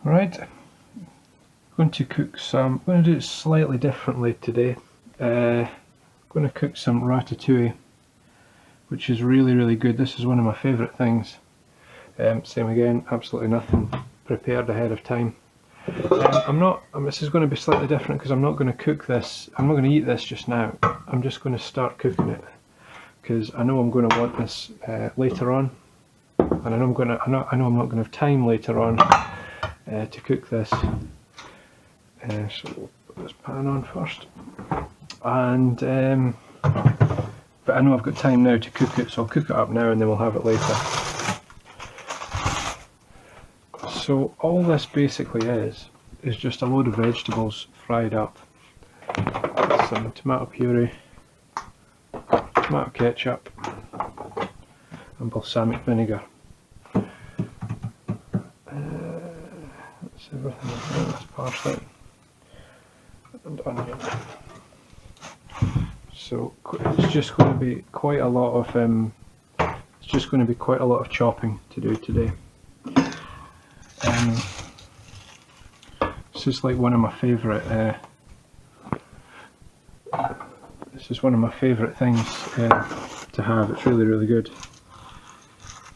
Right, I'm going to do it slightly differently today. I'm going to cook some ratatouille, which is really good. This is one of my favourite things. Same again, absolutely nothing prepared ahead of time. This is going to be slightly different because I'm not going to cook this. I'm not going to eat this just now. I'm just going to start cooking it because I know I'm going to want this later on, and I know I'm not going to have time later on to cook this. So we'll put this pan on first, and but I know I've got time now to cook it, so I'll cook it up now and then we'll have it later. So all this basically is just a load of vegetables fried up. Some tomato puree, tomato ketchup and balsamic vinegar. That's everything. That's parsley and onion. So it's just going to be quite a lot of chopping to do today. This is like one of my favourite. This is one of my favourite things to have. It's really good,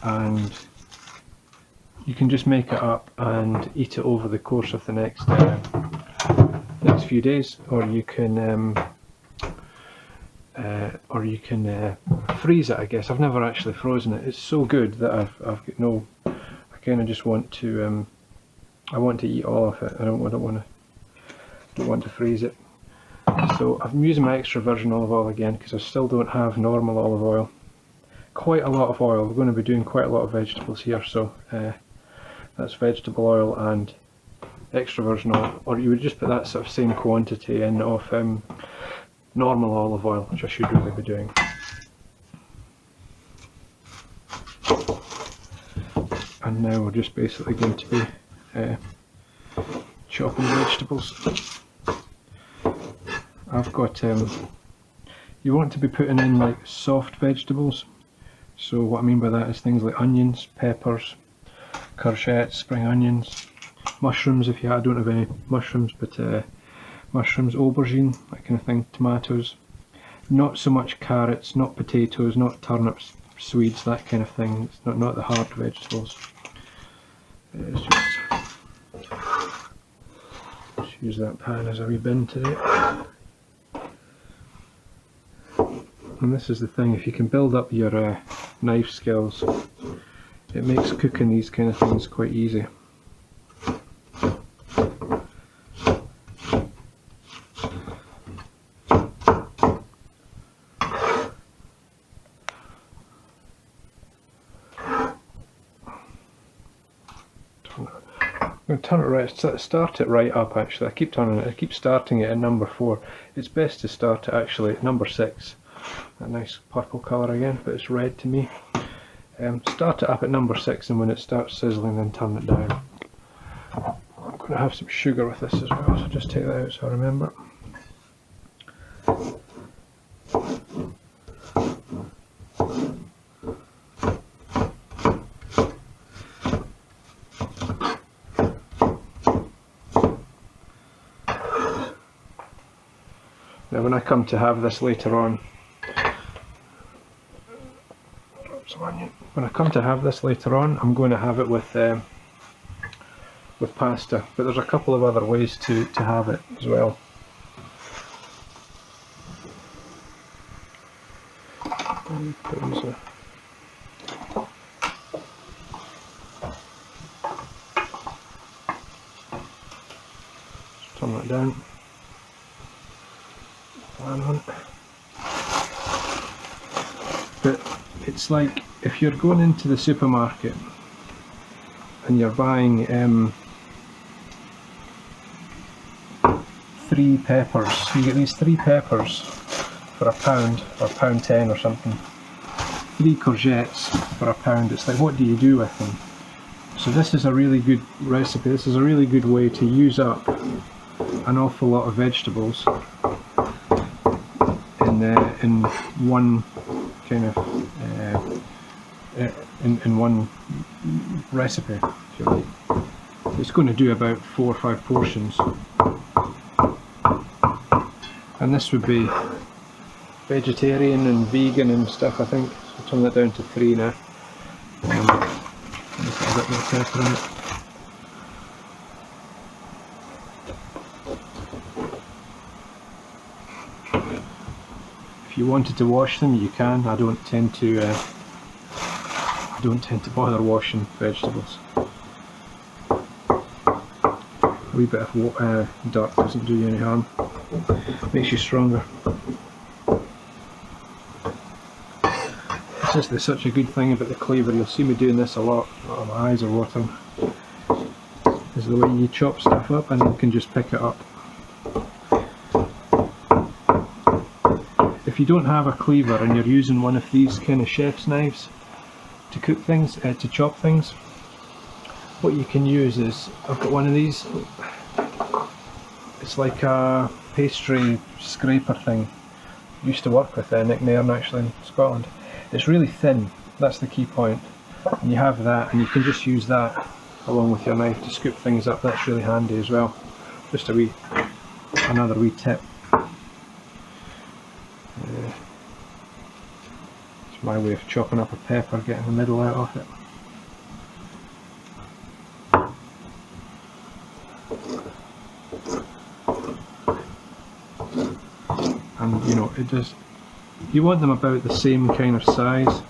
and you can just make it up and eat it over the course of the next few days, or you can freeze it. I guess I've never actually frozen it. It's so good that I've got no. I kind of just want to. I want to eat all of it. I don't want to freeze it. So I'm using my extra virgin olive oil again because I still don't have normal olive oil. Quite a lot of oil. We're going to be doing quite a lot of vegetables here, so that's vegetable oil and extra virgin oil, or you would just put that sort of same quantity in of normal olive oil, which I should really be doing. And now we're just basically going to be chopping vegetables. I've got you want to be putting in like soft vegetables. So what I mean by that is things like onions, peppers, courgette, spring onions, mushrooms if you have. I don't have any mushrooms, but mushrooms, aubergine, that kind of thing, tomatoes. Not so much carrots, not potatoes, not turnips, Swedes, that kind of thing. It's not the hard vegetables. It's just use that pan as a wee bin today. And this is the thing, if you can build up your knife skills, it makes cooking these kind of things quite easy. I'm going to turn it right, start it right up actually. I keep starting it at number 4. It's best to start it actually at number 6. That nice purple colour again, but it's red to me. Start it up at number 6, and when it starts sizzling then turn it down. I'm going to have some sugar with this as well, so just take that out so I remember. Now when I come to have this later on, I'm going to have it with pasta, but there's a couple of other ways to have it as well. Turn that down. But it's like if you're going into the supermarket and you're buying 3 peppers, you get these 3 peppers for £1 or £1.10 or something, 3 courgettes for £1. It's like, what do you do with them? So this is a really good recipe. This is a really good way to use up an awful lot of vegetables in one kind of in one recipe, if you like. It's going to do about 4 or 5 portions. And this would be vegetarian and vegan and stuff, I think. So turn that down to 3 now. Put a bit more pepper in it. If you wanted to wash them, you can. I don't tend to bother washing vegetables. A wee bit of dirt doesn't do you any harm. Makes you stronger. This is such a good thing about the cleaver. You'll see me doing this a lot. Oh, my eyes are watering. Is the way you chop stuff up and you can just pick it up. If you don't have a cleaver and you're using one of these kind of chef's knives to cook things, to chop things, what you can use is, I've got one of these, it's like a pastry scraper thing. I used to work with Nick Nairn actually in Scotland. It's really thin, that's the key point. And you have that and you can just use that along with your knife to scoop things up. That's really handy as well. Just another wee tip. It's my way of chopping up a pepper, getting the middle out of it. And you know, it does. You want them about the same kind of size,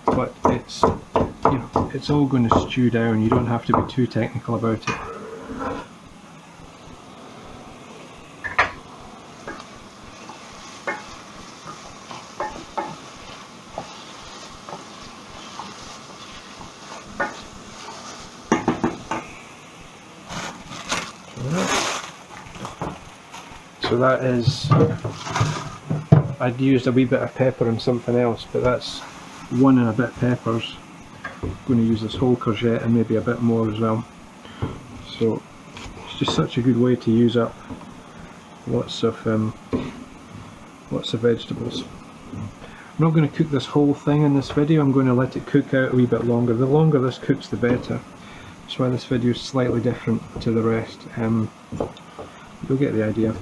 but it's, you know, it's all going to stew down. You don't have to be too technical about it. So that is, I'd used a wee bit of pepper and something else, but that's 1 and a bit peppers. I'm going to use this whole courgette and maybe a bit more as well. So it's just such a good way to use up lots of vegetables. I'm not going to cook this whole thing in this video. I'm going to let it cook out a wee bit longer. The longer this cooks, the better. That's why this video is slightly different to the rest. You'll get the idea.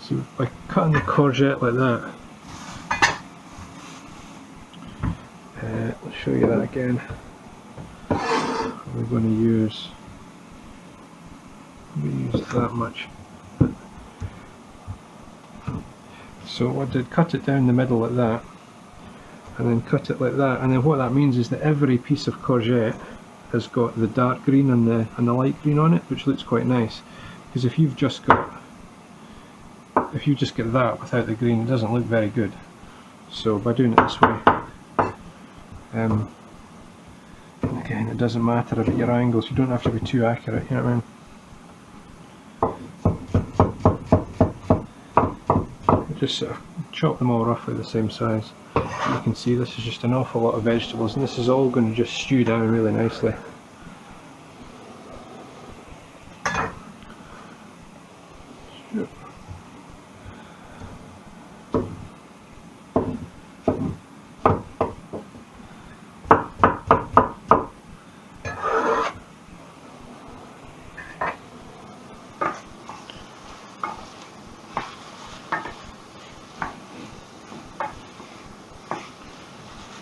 So by cutting the courgette like that, I'll show you that again. We're going to use that much. So what I did, cut it down the middle like that, and then cut it like that, and then what that means is that every piece of courgette has got the dark green and the light green on it, which looks quite nice. Because if you've just got that without the green, it doesn't look very good. So by doing it this way, again, it doesn't matter about your angles. You don't have to be too accurate. You know what I mean? Just sort of chop them all roughly the same size. You can see this is just an awful lot of vegetables, and this is all going to just stew down really nicely.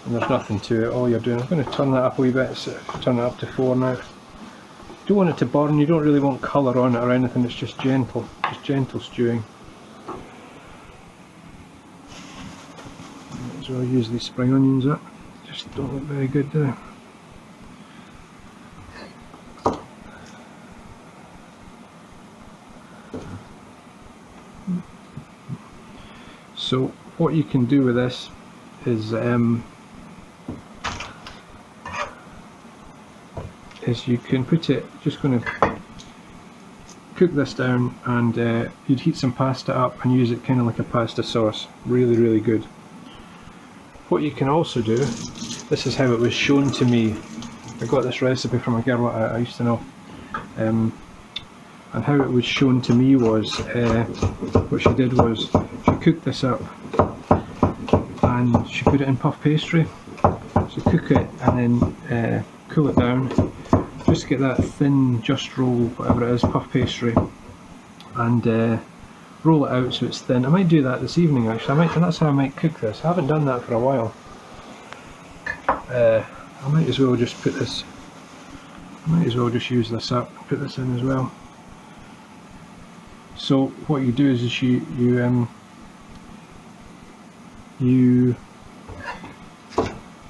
And there's nothing to it, all you're doing, I'm going to turn that up a wee bit, so turn it up to 4 now. You don't want it to burn, you don't really want colour on it or anything, it's just gentle stewing. Might as well use these spring onions up, just don't look very good, do they? So what you can do with this is you can put it, just going to cook this down, and you'd heat some pasta up and use it kind of like a pasta sauce. Really, really good. What you can also do, this is how it was shown to me. I got this recipe from a girl I used to know, and how it was shown to me was, what she did was, she cooked this up and she put it in puff pastry. So cook it and then cool it down, just to get that thin, just roll, whatever it is, puff pastry, and roll it out so it's thin. I might do that this evening actually, and that's how I might cook this. I haven't done that for a while. I might as well just put this, I might as well just use this up, put this in as well. So what you do is you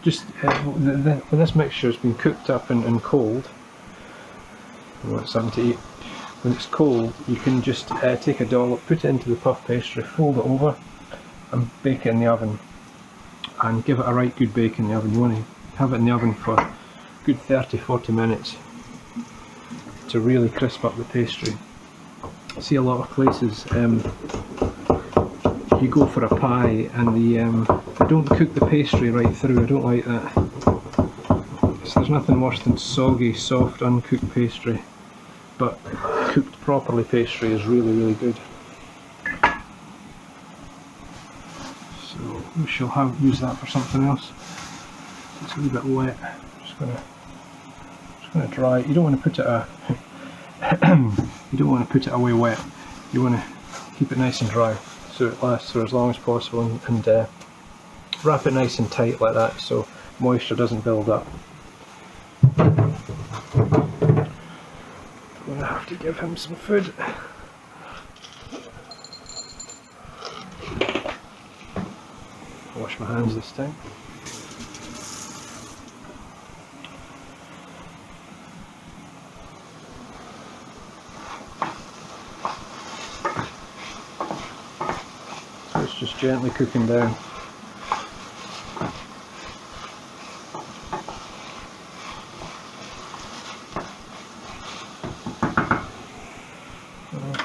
just, when this mixture has been cooked up and cold, I want something to eat. When it's cold, you can just take a dollop, put it into the puff pastry, fold it over and bake it in the oven, and give it a right good bake in the oven. You want to have it in the oven for a good 30-40 minutes to really crisp up the pastry. I see a lot of places you go for a pie and they don't cook the pastry right through. I don't like that. So there's nothing worse than soggy, soft, uncooked pastry, but cooked properly pastry is really, really good. So we shall use that for something else. It's a little bit wet. Just gonna dry. You don't want to put it away wet. You want to keep it nice and dry so it lasts for as long as possible, and wrap it nice and tight like that so moisture doesn't build up. I'm going to have to give him some food. Wash my hands this time. So it's just gently cooking down.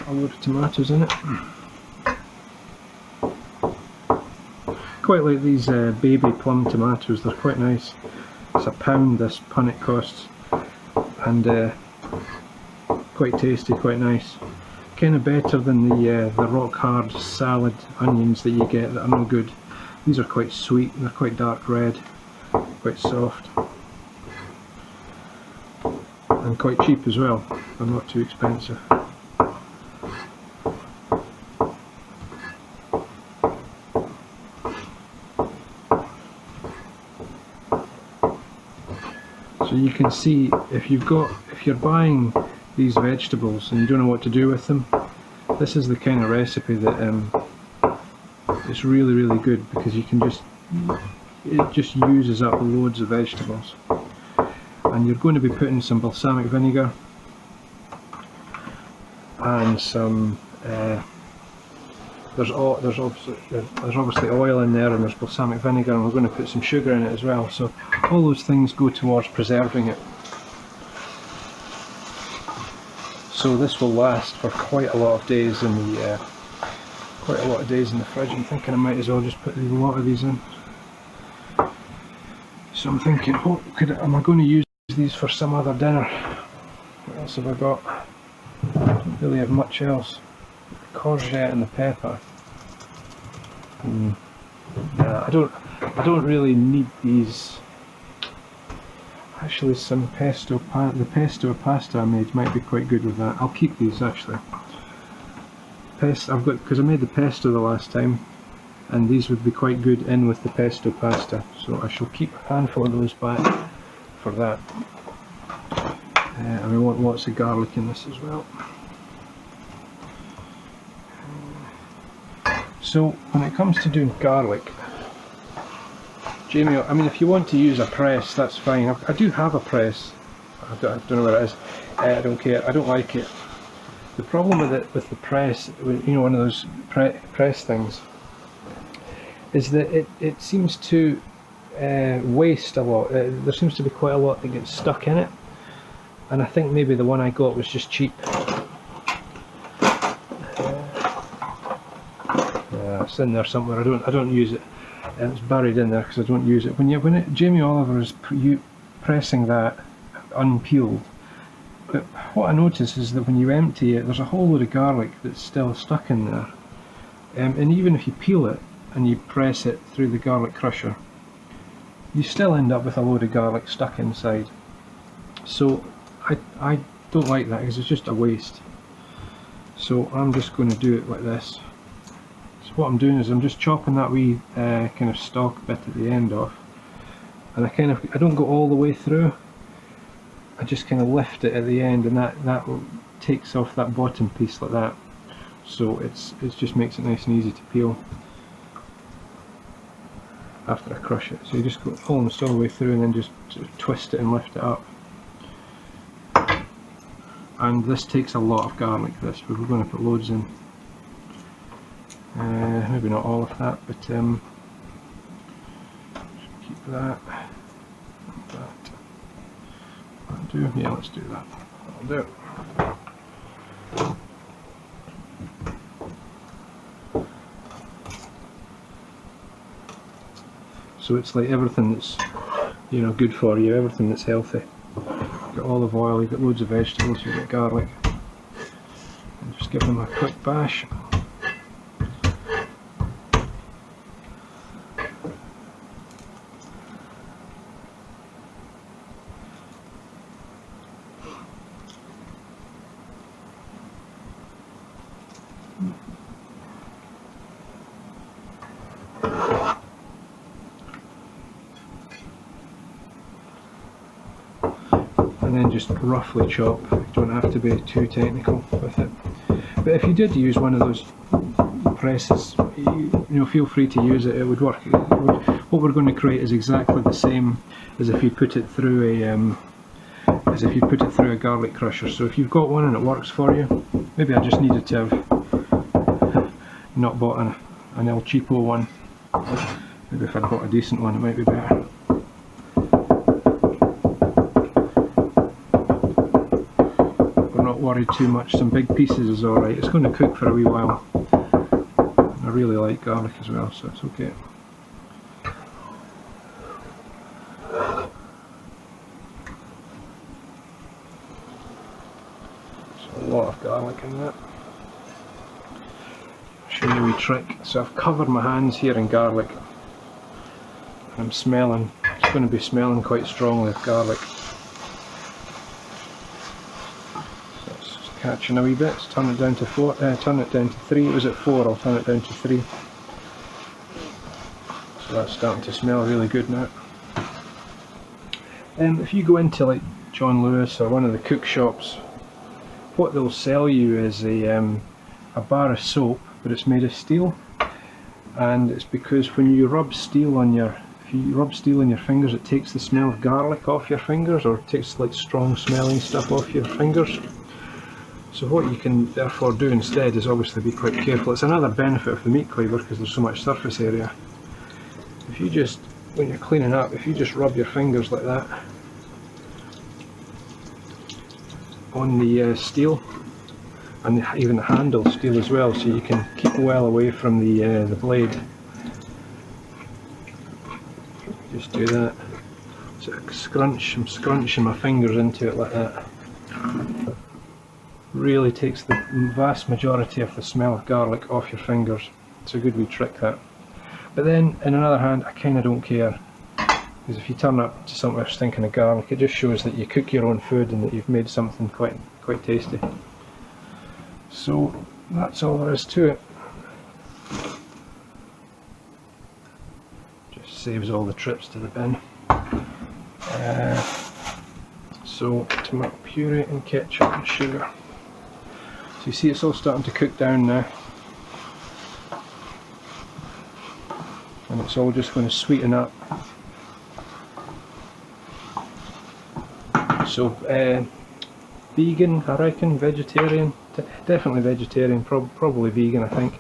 A load of tomatoes in it. Quite like these baby plum tomatoes, they're quite nice. It's £1 this punnet costs, and quite tasty, quite nice. Kind of better than the rock hard salad onions that you get that are no good. These are quite sweet, they're quite dark red, quite soft, and quite cheap as well. They're not too expensive. So you can see if you're buying these vegetables and you don't know what to do with them, this is the kind of recipe that it's really, really good, because you can it just uses up loads of vegetables. And you're going to be putting some balsamic vinegar and some there's obviously oil in there, and there's balsamic vinegar, and we're going to put some sugar in it as well. So all those things go towards preserving it. So this will last for quite a lot of days in the fridge. I'm thinking I might as well just put a lot of these in. So I'm thinking, am I going to use these for some other dinner? What else have I got? I don't really have much else. Courgette and the pepper. Yeah, I don't really need these. Actually, some the pesto pasta I made might be quite good with that. I'll keep these actually. I've got, because I made the pesto the last time, and these would be quite good in with the pesto pasta. So I shall keep a handful of those back for that. And we want lots of garlic in this as well. So when it comes to doing garlic, Jamie, I mean, if you want to use a press, that's fine. I do have a press. I don't know where it is. I don't care. I don't like it. The problem with the press, you know, one of those press things, is that it seems to waste a lot. There seems to be quite a lot that gets stuck in it, and I think maybe the one I got was just cheap. It's in there somewhere. I don't use it. It's buried in there because I don't use it. Jamie Oliver is pressing that unpeeled, but what I notice is that when you empty it, there's a whole load of garlic that's still stuck in there. And even if you peel it, and you press it through the garlic crusher, you still end up with a load of garlic stuck inside. So I don't like that because it's just a waste. So I'm just going to do it like this. So what I'm doing is I'm just chopping that wee kind of stalk bit at the end off, and I don't go all the way through. I just kind of lift it at the end, and that takes off that bottom piece like that. So it just makes it nice and easy to peel after I crush it. So you just go almost all the way through and then just sort of twist it and lift it up. And this takes a lot of garlic, this, but we're going to put loads in. Maybe not all of that, but keep that. That'll do. Yeah, let's do that. That'll do. So it's like everything that's, you know, good for you, everything that's healthy. You've got olive oil, you've got loads of vegetables, you've got garlic. And just give them a quick bash. And then just roughly chop. You don't have to be too technical with it. But if you did use one of those presses, you know, feel free to use it. It would work. What we're going to create is exactly the same as if you put it through a garlic crusher. So if you've got one and it works for you, maybe I just needed to have not bought an El Cheapo one. Maybe if I'd bought a decent one, it might be better. Worry too much. Some big pieces is alright. It's going to cook for a wee while. I really like garlic as well, so it's okay. So a lot of garlic in that. I'll show you a wee trick. So I've covered my hands here in garlic. I'm smelling. It's going to be smelling quite strongly of garlic. Catching a wee bit, so turn it down to 4, turn it down to 3, it was at 4, I'll turn it down to 3. So that's starting to smell really good now. If you go into like John Lewis or one of the cook shops, what they'll sell you is a bar of soap, but it's made of steel. And it's because when you rub steel on your, if you rub steel on your fingers, it takes the smell of garlic off your fingers, or it takes like strong smelling stuff off your fingers. So what you can therefore do instead is obviously be quite careful. It's another benefit of the meat cleaver because there's so much surface area. If you just, when you're cleaning up, if you just rub your fingers like that on the steel, and even the handle steel as well, so you can keep well away from the blade. Just do that. So I'm scrunching my fingers into it like that. Really takes the vast majority of the smell of garlic off your fingers. It's a good wee trick, that. But then, in another hand, I kind of don't care, because if you turn up to somewhere stinking of garlic, it just shows that you cook your own food and that you've made something quite tasty. So that's all there is to it. Just saves all the trips to the bin. So tomato puree and ketchup and sugar. So you see it's all starting to cook down now, and it's all just going to sweeten up. So vegan, I reckon, vegetarian, definitely vegetarian, probably vegan I think.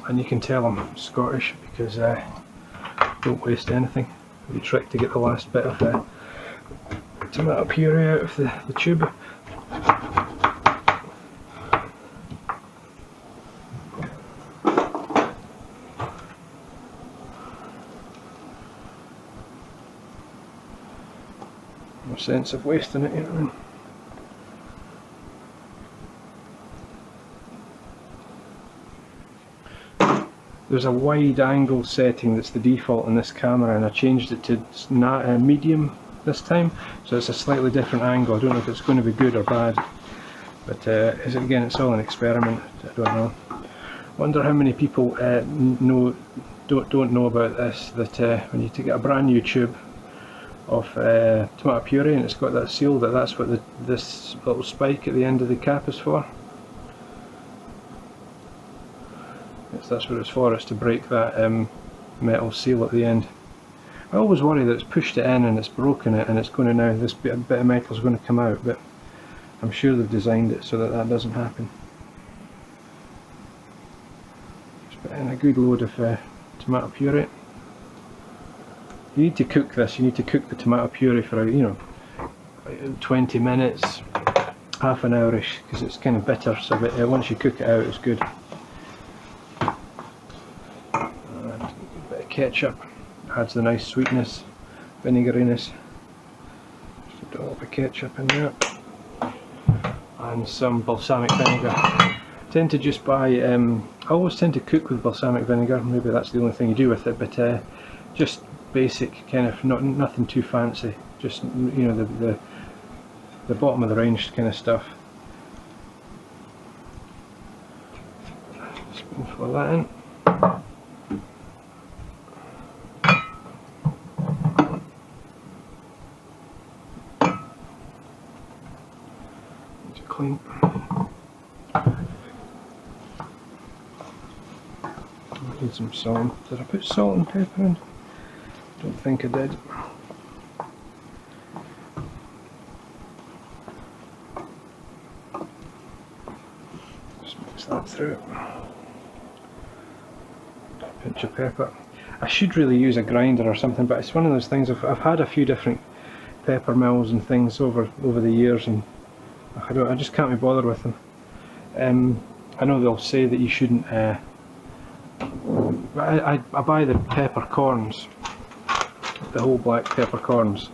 And you can tell I'm Scottish because I don't waste anything. The trick to get the last bit of tomato puree out of the tube. No sense of wasting it, you know what I mean? there's a wide angle setting that's the default on this camera, and I changed it to medium this time, so it's a slightly different angle. I don't know if it's going to be good or bad, but again, it's all an experiment. I don't know. Wonder how many people don't know about this, that when you get a brand new tube of tomato puree and it's got that seal, that's what this little spike at the end of the cap is for. That's what it's for. It's to break that metal seal at the end. I always worry that it's pushed it in and it's broken it, and it's going to now, this bit of metal is going to come out, but I'm sure they've designed it so that that doesn't happen. Just put in a good load of tomato puree. You need to cook this. You need to cook the tomato puree for, 20 minutes, half an hourish, because it's kind of bitter. So once you cook it out, it's good. And a bit of ketchup adds the nice sweetness, vinegariness. Just a dollop of ketchup in there, and some balsamic vinegar. I tend to just buy. I always tend to cook with balsamic vinegar. Maybe that's the only thing you do with it, but just basic, kind of nothing too fancy. Just the bottom of the range kind of stuff. Spoonful of that in. Need to clean. I need some salt. Did I put salt and pepper in? Don't think I did. Just mix that through. Pinch of pepper. I should really use a grinder or something, but it's one of those things. I've had a few different pepper mills and things over the years, and I just can't be bothered with them. I know they'll say that you shouldn't. I buy the peppercorns, the whole black peppercorns,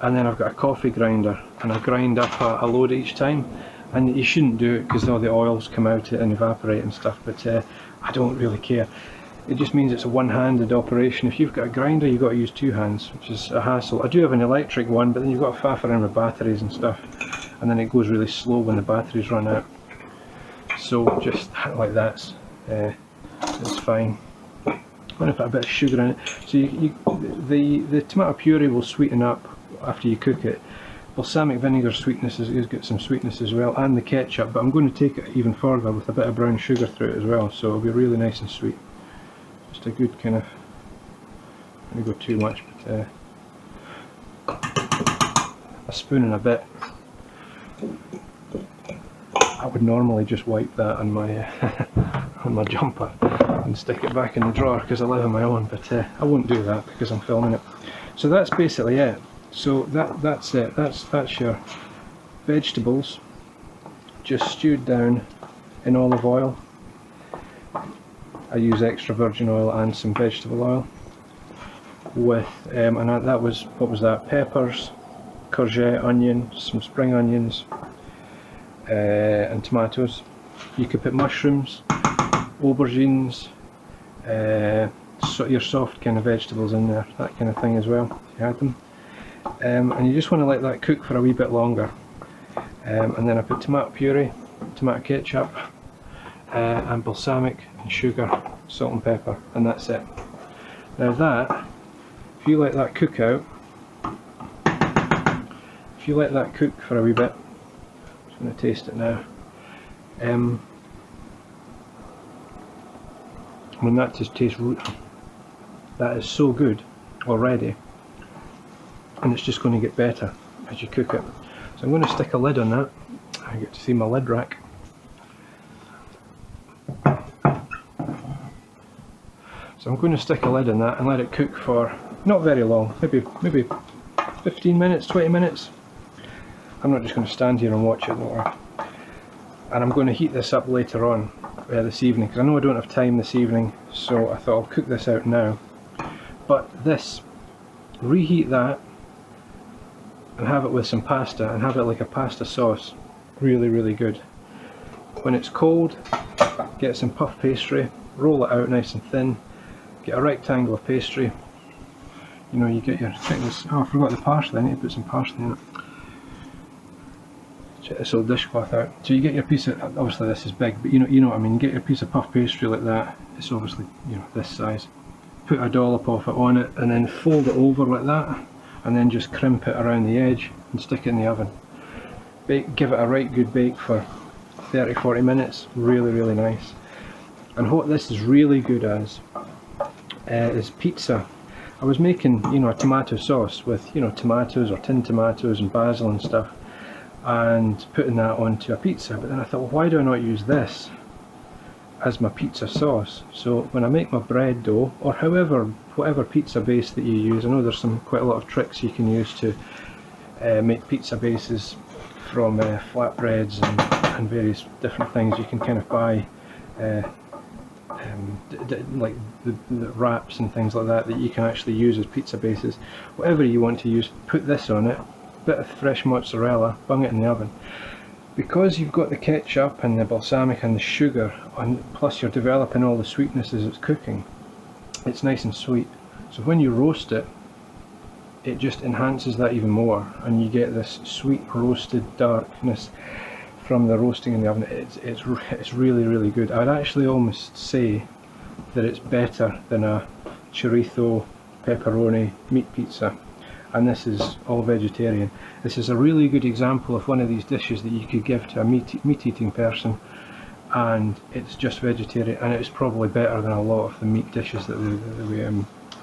and then I've got a coffee grinder, and I grind up a load each time. And you shouldn't do it because all the oils come out and evaporate and stuff, but I don't really care. It just means it's a one-handed operation. If you've got a grinder, you've got to use two hands, which is a hassle. I do have an electric one, but then you've got to faff around with batteries and stuff, and then it goes really slow when the batteries run out. So just like that's it's fine. I'm going to put a bit of sugar in it. So the tomato puree will sweeten up after you cook it. Balsamic vinegar sweetness is got some sweetness as well, and the ketchup, but I'm going to take it even further with a bit of brown sugar through it as well, so it'll be really nice and sweet. Just a good kind of, I don't go too much, but a spoon and a bit. I would normally just wipe that on my on my jumper and stick it back in the drawer because I live on my own, but I won't do that because I'm filming it. So that's basically it. So that's it. That's your vegetables just stewed down in olive oil. I use extra virgin oil and some vegetable oil with and that was, what was that? Peppers, courgette, onion, some spring onions, and tomatoes. You could put mushrooms, aubergines, so your soft kind of vegetables in there, that kind of thing as well, if you had them. And you just want to let that cook for a wee bit longer. And then I put tomato puree, tomato ketchup, and balsamic and sugar, salt and pepper, and that's it. Now that, if you let that cook out, if you let that cook for a wee bit, I'm just going to taste it now. When that just tastes, that is so good already, and it's just going to get better as you cook it. So I'm going to stick a lid on that. I get to see my lid rack. So I'm going to stick a lid on that and let it cook for not very long, maybe 15 minutes, 20 minutes. I'm not just going to stand here and watch it, don't worry. And I'm going to heat this up later on this evening, because I know I don't have time this evening, so I thought I'll cook this out now. But this, reheat that and have it with some pasta and have it like a pasta sauce. Really, really good. When it's cold, get some puff pastry, roll it out nice and thin, get a rectangle of pastry. You know, you get your, check this, oh I forgot the parsley, I need to put some parsley in it. Check this old dishcloth out. So you get your piece of, obviously this is big, but you know what I mean, you get your piece of puff pastry like that, it's obviously, you know, this size. Put a dollop of it on it and then fold it over like that, and then just crimp it around the edge and stick it in the oven. Give it a right good bake for 30-40 minutes, really nice. And what this is really good as is pizza. I was making, you know, a tomato sauce with, you know, tomatoes or tinned tomatoes and basil and stuff, and putting that onto a pizza, but then I thought, well, why do I not use this as my pizza sauce? So when I make my bread dough, or whatever pizza base that you use, I know there's quite a lot of tricks you can use to make pizza bases from flatbreads and various different things you can kind of buy, like the wraps and things like that you can actually use as pizza bases. Whatever you want to use, put this on it, bit of fresh mozzarella, bung it in the oven. Because you've got the ketchup and the balsamic and the sugar, and plus you're developing all the sweetness as it's cooking, it's nice and sweet. So when you roast it, it just enhances that even more, and you get this sweet roasted darkness from the roasting in the oven. It's really good. I'd actually almost say that it's better than a chorizo pepperoni meat pizza, and this is all vegetarian. This is a really good example of one of these dishes that you could give to a meat eating person, and it's just vegetarian, and it's probably better than a lot of the meat dishes that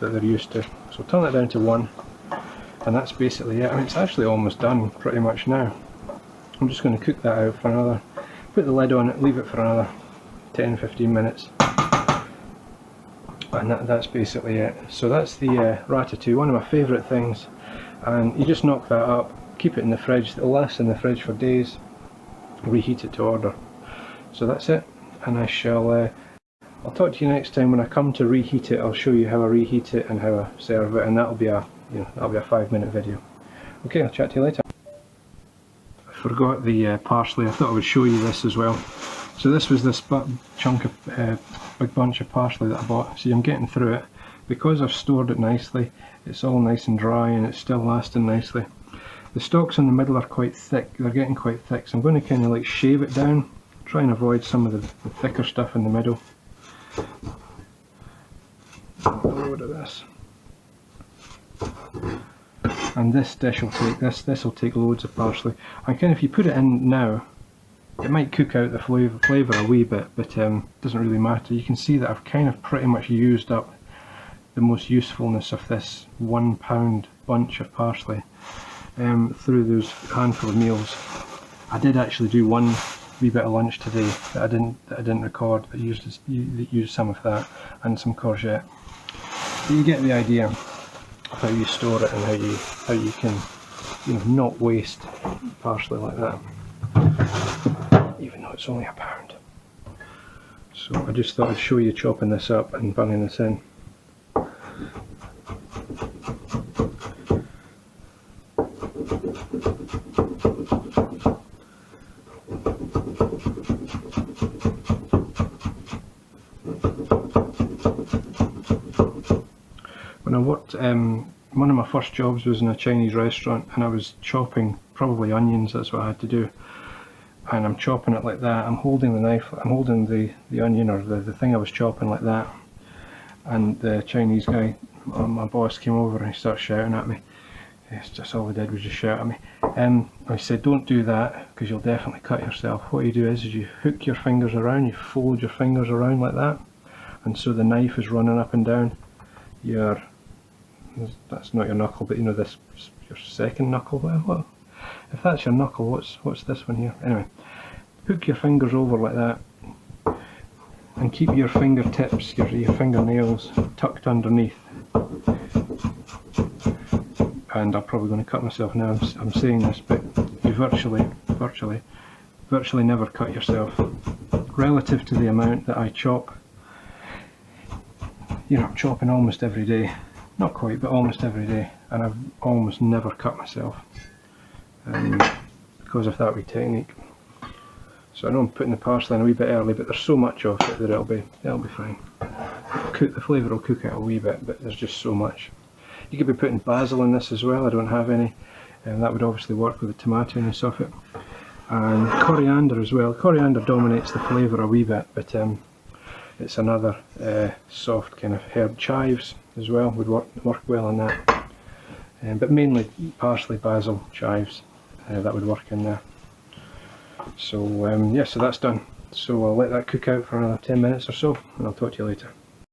they're used to. So turn it down to 1, and that's basically it. I mean, it's actually almost done pretty much now. I'm just going to cook that out for another, put the lid on it, leave it for another 10-15 minutes, and that's basically it. So that's the ratatouille, one of my favourite things, and you just knock that up, keep it in the fridge, it'll last in the fridge for days, reheat it to order. So that's it, and I'll talk to you next time when I come to reheat it. I'll show you how I reheat it and how I serve it, and that'll be a 5-minute video. Okay, I'll chat to you later. I forgot the parsley. I thought I would show you this as well. So this was this chunk of big bunch of parsley that I bought. See, I'm getting through it because I've stored it nicely. It's all nice and dry, and it's still lasting nicely. The stalks in the middle are quite thick. They're getting quite thick, so I'm going to kind of like shave it down, try and avoid some of the thicker stuff in the middle. A load of this. And this dish will take this will take loads of parsley. And kind of, if you put it in now, it might cook out the flavour a wee bit, but doesn't really matter. You can see that I've kind of pretty much used up the most usefulness of this 1 pound bunch of parsley through those handful of meals. I did actually do one wee bit of lunch today that I didn't record. I used some of that and some courgette. But you get the idea of how you store it and how you can, you know, not waste parsley like that, even though it's only £1. So I just thought I'd show you chopping this up and bunging this in. When I worked, one of my first jobs was in a Chinese restaurant, and I was chopping probably onions. That's what I had to do, and I'm chopping it like that. I'm holding the knife, I'm holding the onion or the thing I was chopping like that, and the Chinese guy, my boss, came over and he started shouting at me. It's just all he did was just shout at me. I said, don't do that because you'll definitely cut yourself. What you do is you hook your fingers around, you fold your fingers around like that, and so the knife is running up and down your, that's not your knuckle, but you know, this your second knuckle. Well, if that's your knuckle, what's this one here? Anyway, hook your fingers over like that, and keep your fingertips, your fingernails tucked underneath. And I'm probably going to cut myself now. I'm saying this, but you virtually never cut yourself. Relative to the amount that I chop, you know, I'm chopping almost every day. Not quite, but almost every day, and I've almost never cut myself because of that wee technique. So I know I'm putting the parsley in a wee bit early, but there's so much of it that it'll be fine. The flavour will cook it a wee bit, but there's just so much. You could be putting basil in this as well. I don't have any, and that would obviously work with the tomato-ness of it. And coriander as well. Coriander dominates the flavour a wee bit, but it's another soft kind of herb. Chives as well would work well on that. But mainly parsley, basil, chives, that would work in there. So yeah, so that's done. So I'll let that cook out for another 10 minutes or so, and I'll talk to you later.